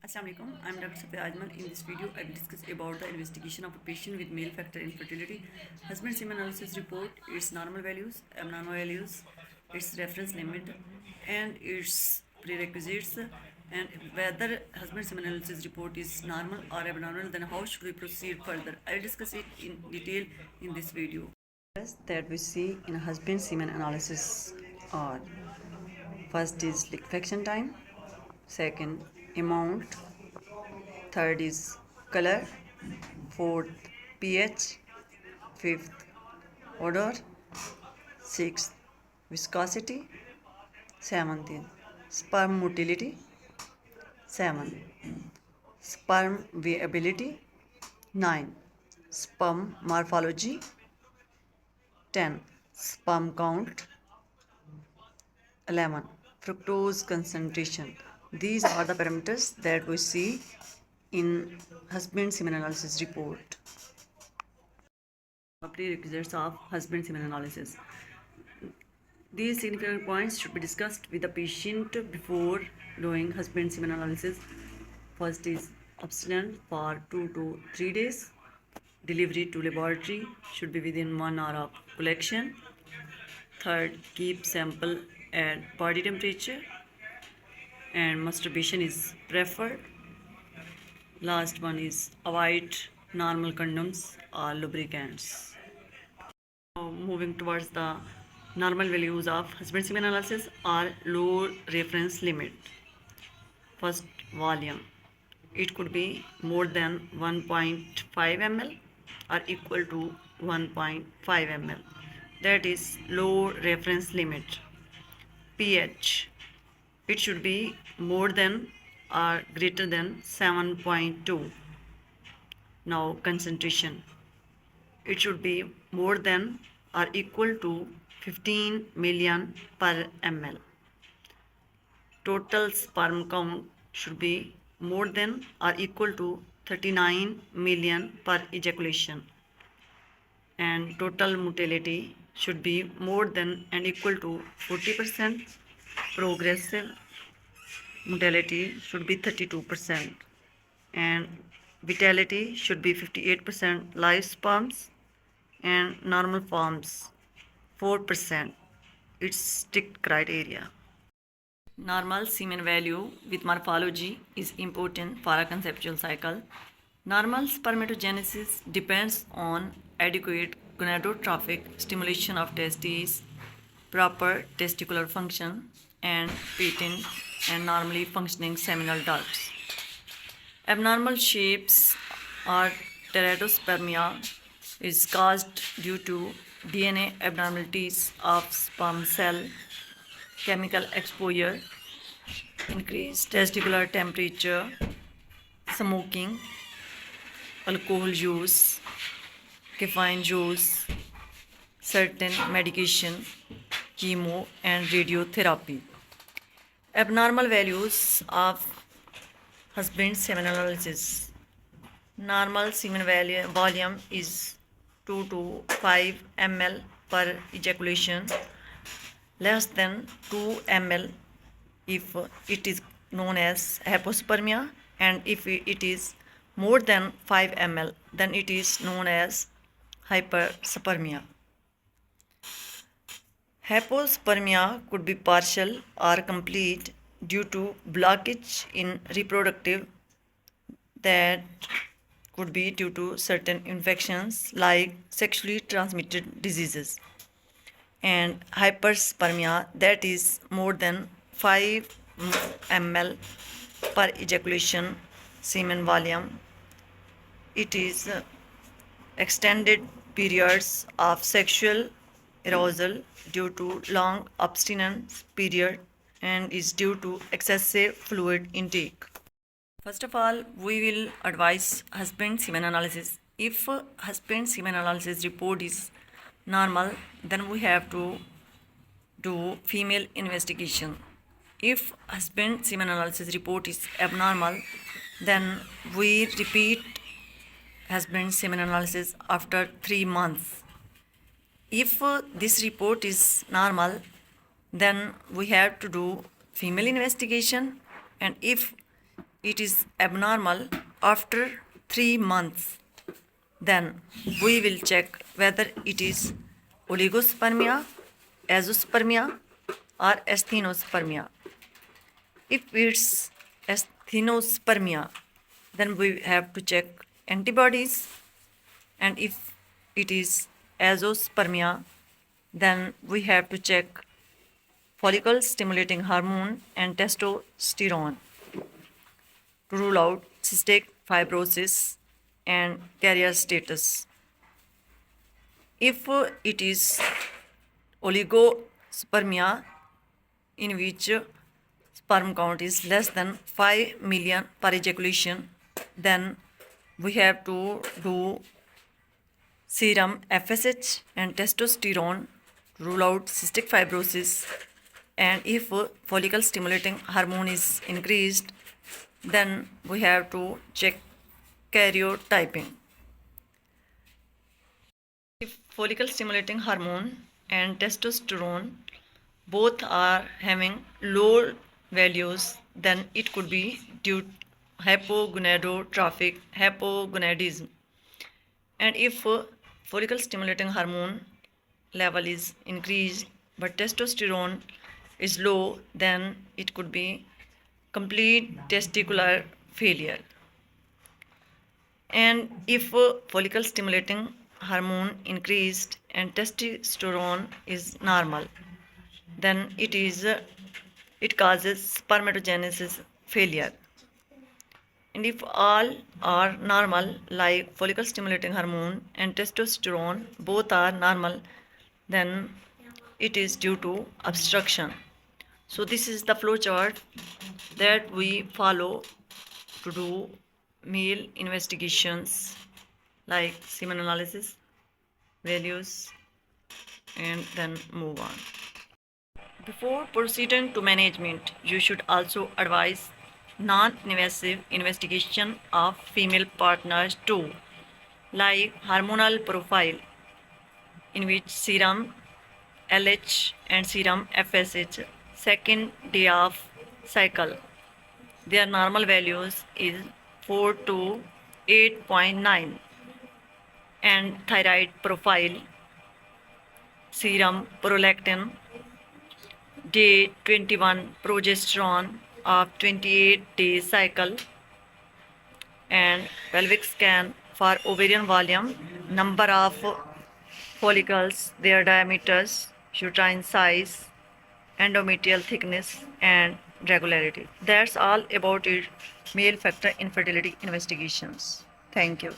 Assalamualaikum. I'm Dr. Safia Ajmal. In this video, I will discuss about the investigation of a patient with male factor infertility. Husband semen analysis report, its normal values, abnormal values, its reference limit, and its prerequisites, and whether husband semen analysis report is normal or abnormal, then how should we proceed further. I will discuss it in detail in this video. That we see in husband semen analysis are: first is liquefaction time, second amount, third is color, fourth pH, fifth odor, sixth viscosity, seventh is sperm motility, seven sperm viability, 9 sperm morphology, 10 sperm count, 11 fructose concentration. These are the parameters that we see in husband semen analysis report. Prerequisites of husband semen analysis. These significant points should be discussed with the patient before doing husband semen analysis. First is abstinence for 2 to 3 days. Delivery to laboratory should be within 1 hour of collection. Third, keep sample at body temperature, and masturbation is preferred. Last one is avoid normal condoms or lubricants. Now, moving towards the normal values of husband semen analysis are low reference limit. First, volume. It could be more than 1.5 ml or equal to 1.5 ml. That is low reference limit. pH. It should be more than or greater than 7.2. Now, concentration. It should be more than or equal to 15 million per ml. Total sperm count should be more than or equal to 39 million per ejaculation, and total motility should be more than and equal to 40%. Progressive motility should be 32%, and vitality should be 58%. Live sperms and normal forms 4%. It's strict criteria. Normal semen value with morphology is important for a conceptual cycle. Normal spermatogenesis depends on adequate gonadotrophic stimulation of testes, proper testicular function, and patent and normally functioning seminal ducts. Abnormal shapes or teratospermia is caused due to DNA abnormalities of sperm cell, chemical exposure, increased testicular temperature, smoking, alcohol use, caffeine use, certain medication, chemo, and radiotherapy. Abnormal values of husband semen analysis. Normal semen volume is 2 to 5 ml per ejaculation, less than 2 ml if it is known as hypospermia, and if it is more than 5 ml, then it is known as hyperspermia. Hypospermia could be partial or complete due to blockage in reproductive, that could be due to certain infections like sexually transmitted diseases, and hyperspermia, that is more than 5 ml per ejaculation semen volume. It is extended periods of sexual arousal due to long abstinence period and is due to excessive fluid intake. First of all, we will advise husband semen analysis. If husband semen analysis report is normal, then we have to do female investigation. If husband semen analysis report is abnormal, then we repeat husband semen analysis after 3 months. If this report is normal, then we have to do female investigation, and if it is abnormal after 3 months, then we will check whether it is oligospermia, azoospermia, or asthenospermia. If it's asthenospermia, then we have to check antibodies, and if it is azoospermia, then we have to check follicle stimulating hormone and testosterone to rule out cystic fibrosis and carrier status. If it is oligospermia, in which sperm count is less than 5 million per ejaculation, then we have to do serum FSH and testosterone to rule out cystic fibrosis. And if follicle stimulating hormone is increased, then we have to check karyotyping. If follicle stimulating hormone and testosterone both are having low values, then it could be due to hypogonadotrophic hypogonadism. And if follicle stimulating hormone level is increased but testosterone is low, then it could be complete testicular failure. And if follicle stimulating hormone increased and testosterone is normal, then it causes spermatogenesis failure. And if all are normal, like follicle stimulating hormone and testosterone both are normal, then it is due to obstruction. So this is the flow chart that we follow to do male investigations like semen analysis, values, and then move on. Before proceeding to management, you should also advise non-invasive investigation of female partners too, like hormonal profile, in which serum LH and serum FSH second day of cycle, their normal values is 4 to 8.9, and thyroid profile, serum prolactin, day 21 progesterone of 28-day cycle, and pelvic scan for ovarian volume, number of follicles, their diameters, uterine size, endometrial thickness, and regularity. That's all about it, male factor infertility investigations. Thank you.